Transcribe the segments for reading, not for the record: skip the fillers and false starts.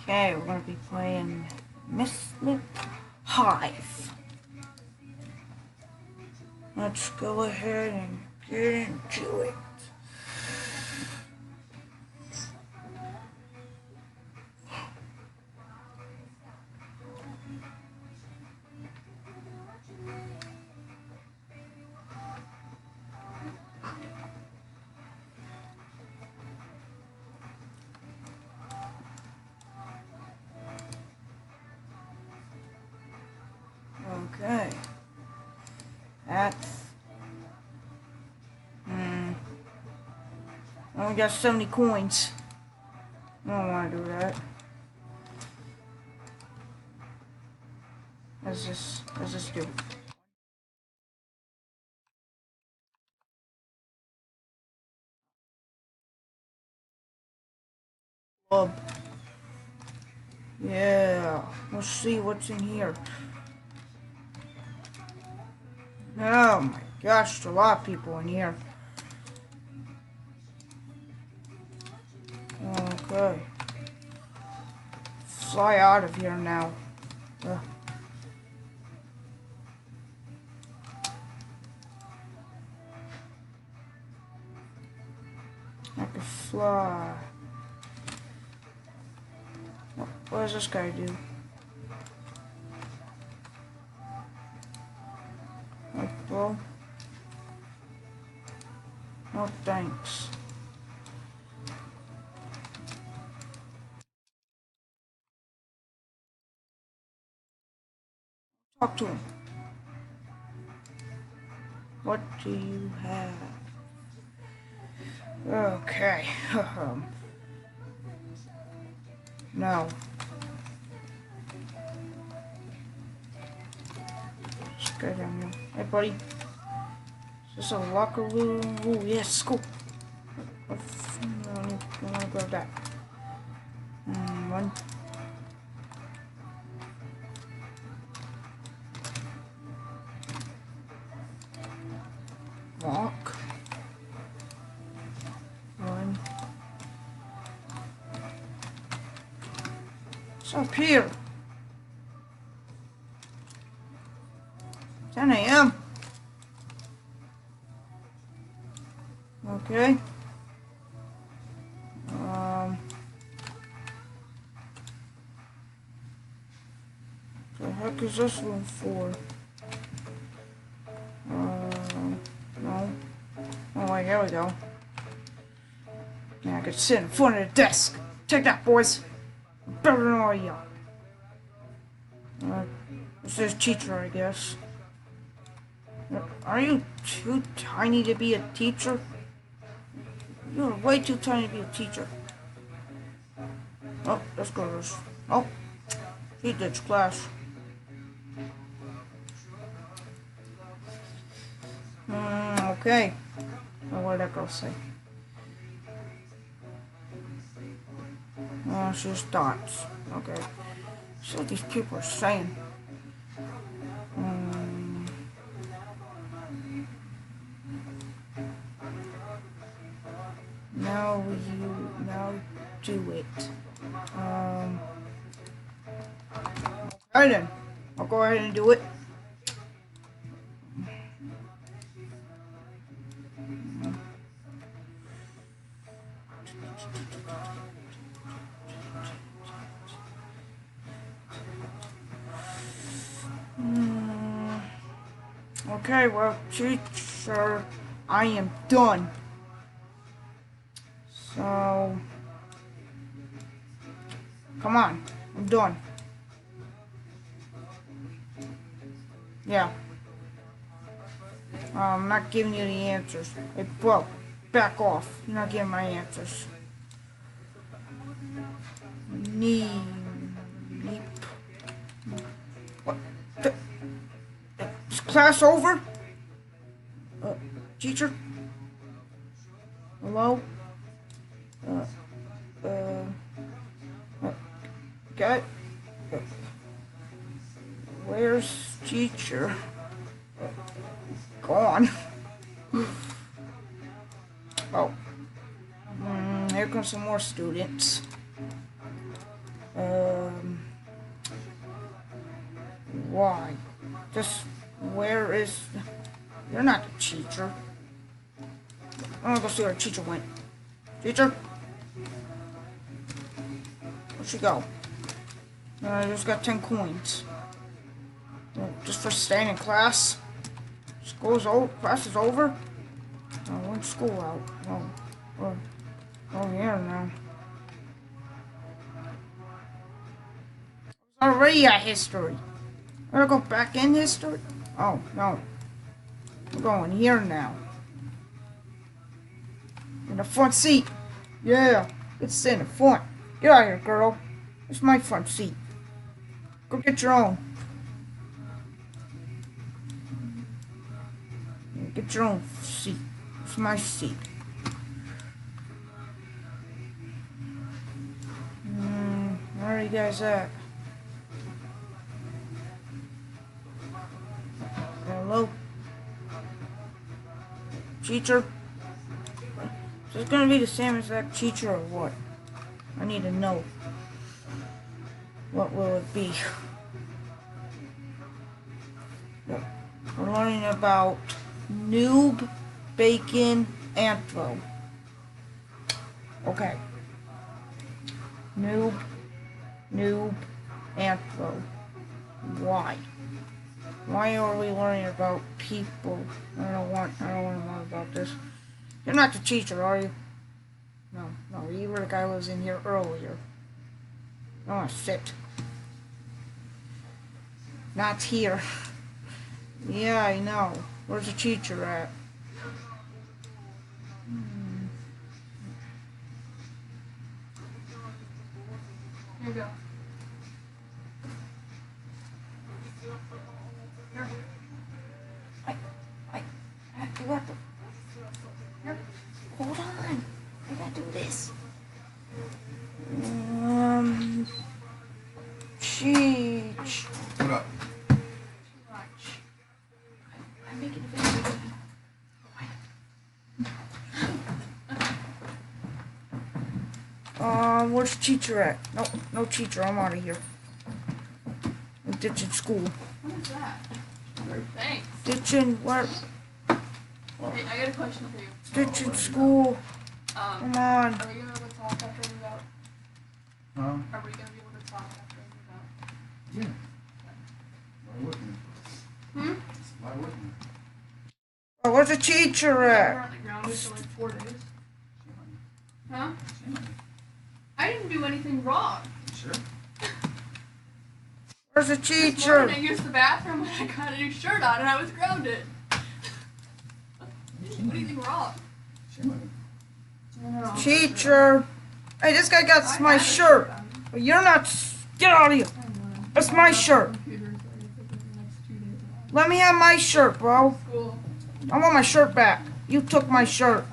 Okay, we're gonna be playing Mislit Hive. Let's go ahead and get into it. Okay. That's... I only got 70 coins. I don't want to do that. Let's just do it. Club. Yeah. Let's see what's in here. Oh my gosh, there's a lot of people in here. Okay. Fly out of here now. I can fly. What does this guy do? Like, bro? No thanks. Talk to him. What do you have? Okay. No. Let's go down here. Hey, buddy. Is this a locker room? Ooh, yes, cool. I want to grab that. One. Walk. One. It's up here. 10 a.m. Okay. The heck is this room for? No. Oh wait, here we go. Yeah, I could sit in front of the desk. Take that, boys. Better than all y'all. This is teacher, I guess. Are you too tiny to be a teacher? You're way too tiny to be a teacher. Oh, let's go to this. Oh, she ditched class. Okay. Oh, what did that girl say? Oh, she's dots. Okay. See what these people are saying. Now do it. Okay then. I'll go ahead and do it. Okay, well, teacher, I am done. So, come on, I'm done. Yeah. I'm not giving you the answers. Hey, bro, back off. You're not getting my answers. Neep. What? Is class over? Teacher? Hello? Okay. Where's teacher? Gone. Oh. Here comes some more students. Why? Just where is... You're not the teacher. I'm gonna go see where the teacher went. Teacher? Where'd she go? I just got 10 coins. Just for staying in class. School's over. Class is over. Oh, when's school out? Oh, yeah, now. It's already at history. I'm gonna go back in history? Oh, no. I'm going here now. In the front seat. Yeah, let's sit in the front. Get out of here, girl. It's my front seat. Go get your own. Get your own seat. It's my seat. Where are you guys at? Hello? Teacher? Is this gonna be the same exact teacher or what? I need to know. What will it be? We're learning about noob, bacon, anthro. Okay. Noob, anthro. Why? Why are we learning about people? I don't want to know about this. You're not the teacher, are you? No, you were the guy who was in here earlier. I want to sit. Not here. Yeah, I know. Where's the teacher at? Here you go. Here. You have to... Here. Hold on. I gotta do this. Cheech. What up? I'm making a video. Where's the teacher at? No teacher. I'm out of here. I'm ditching school. What is that? Thanks. Ditching what? Hey, I got a question for you. Ditching school. Come on. Are we gonna be able to talk after we move out? Huh? Are we gonna be able to talk after we move out? Yeah. Why wouldn't Hmm? Why wouldn't Oh, where's the teacher We're at? on the ground for like 4 days. Huh? I didn't do anything wrong. Sure. Where's the This teacher? morning I used the bathroom when I got a new shirt on and I was grounded. I didn't do anything wrong. Teacher. Hey, this guy got my shirt. But you're not. Get out of here. That's my shirt. Let me have my shirt, bro. I want my shirt back. You took my shirt.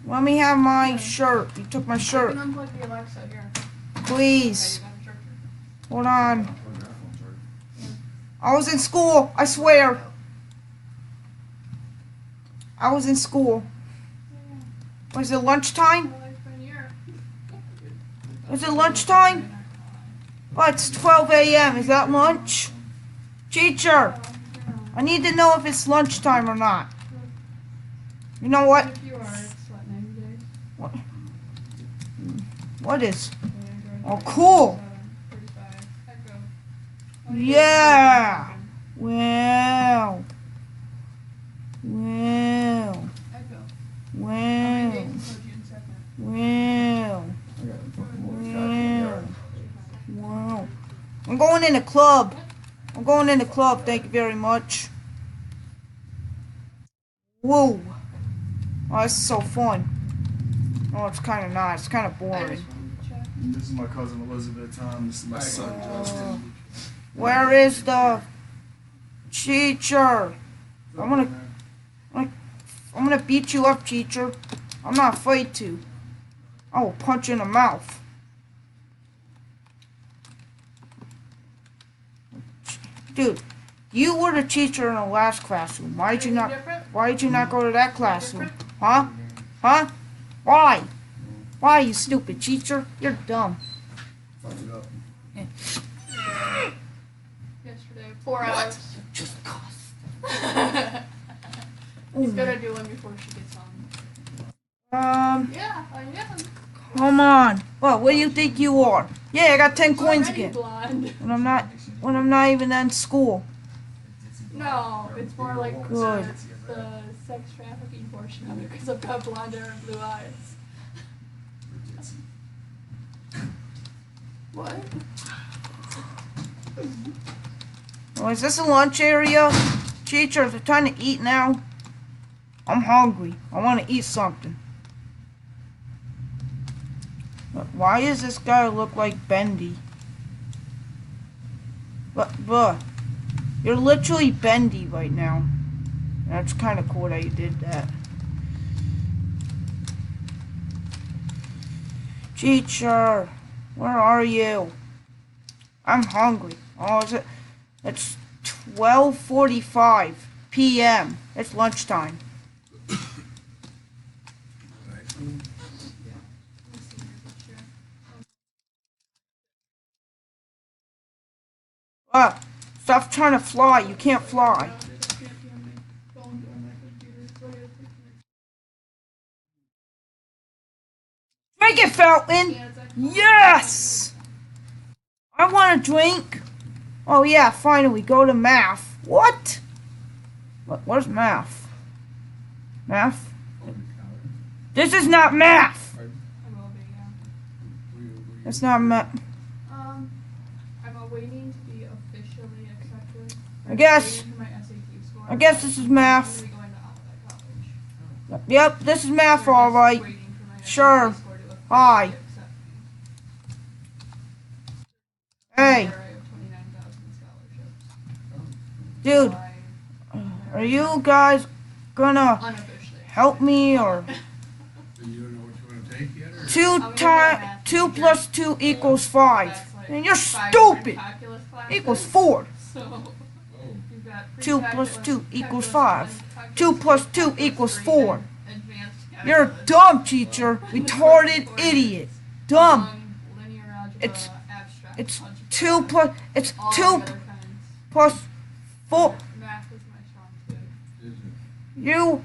Let me have my shirt. You took my You shirt. can unplug the Alexa here. Please. Okay, you got a charger. Hold on. I was in school. I swear. I was in school. Was it lunchtime? Is it lunchtime? Oh, it's 12 a.m. Is that lunch? Teacher, I need to know if it's lunchtime or not. You know what? If you are, it's what, 90 days? What is? Oh, cool. 35. Echo. Yeah. Wow. Wow. Echo. Wow. Wow. Wow. I'm going in the club. I'm going in the club. Thank you very much. Whoa. Oh, this is so fun. Oh, it's kind of nice. It's kind of boring. This is my cousin Elizabeth Tom. This is my son Justin. Where is the teacher? I'm gonna beat you up, teacher. I'm not afraid to. I will punch you in the mouth. Dude, you were the teacher in the last classroom. Why did you not go to that classroom? Huh? Huh? Why? Why, you stupid teacher? You're dumb. Fuck it up. yesterday. 4 What? hours. Just cost. He's gonna do one before she gets home. Yeah, I am. Come on. What do you think you are? Yeah, I got 10 coins Already again. blonde. When I'm not even in school. No, it's more like Good. the sex trafficking portion of it because I've got blonde hair and blue eyes. What? Oh, is this a lunch area? Teacher, is it time to eat now? I'm hungry. I want to eat something. But why does this guy look like Bendy? But you're literally Bendy right now. That's kind of cool that you did that. Teacher, where are you? I'm hungry. Oh, is it? It's 12:45 p.m. It's lunchtime. Stop trying to fly. You can't fly. Drink it, Fountain. Yes! I want a drink. Oh yeah, finally, go to math. What? Where's math? Math? This is not math! It's not math. I'm waiting to be officially accepted. I guess. I'm waiting for my SAT score. I guess this is math. I'm gonna be going to Alphabet College. Yep, this is math, They're just alright. waiting for my SAT Sure. score to officially Hi. accept me. Hey, Where I have 29,000 scholarships. dude, So are you guys gonna unofficially help me or? You don't know what you want to take yet? Or? 2 plus 2 equals 5. That's like And you're 5 stupid. calculus classes. Equals 4. So Oh. you've got 2 plus 2 equals 5. 2 plus 2 equals 4. You're a dumb teacher. Retarded idiot. Dumb. It's 2 plus 2 plus 4. Math is my strong suit. Is it? You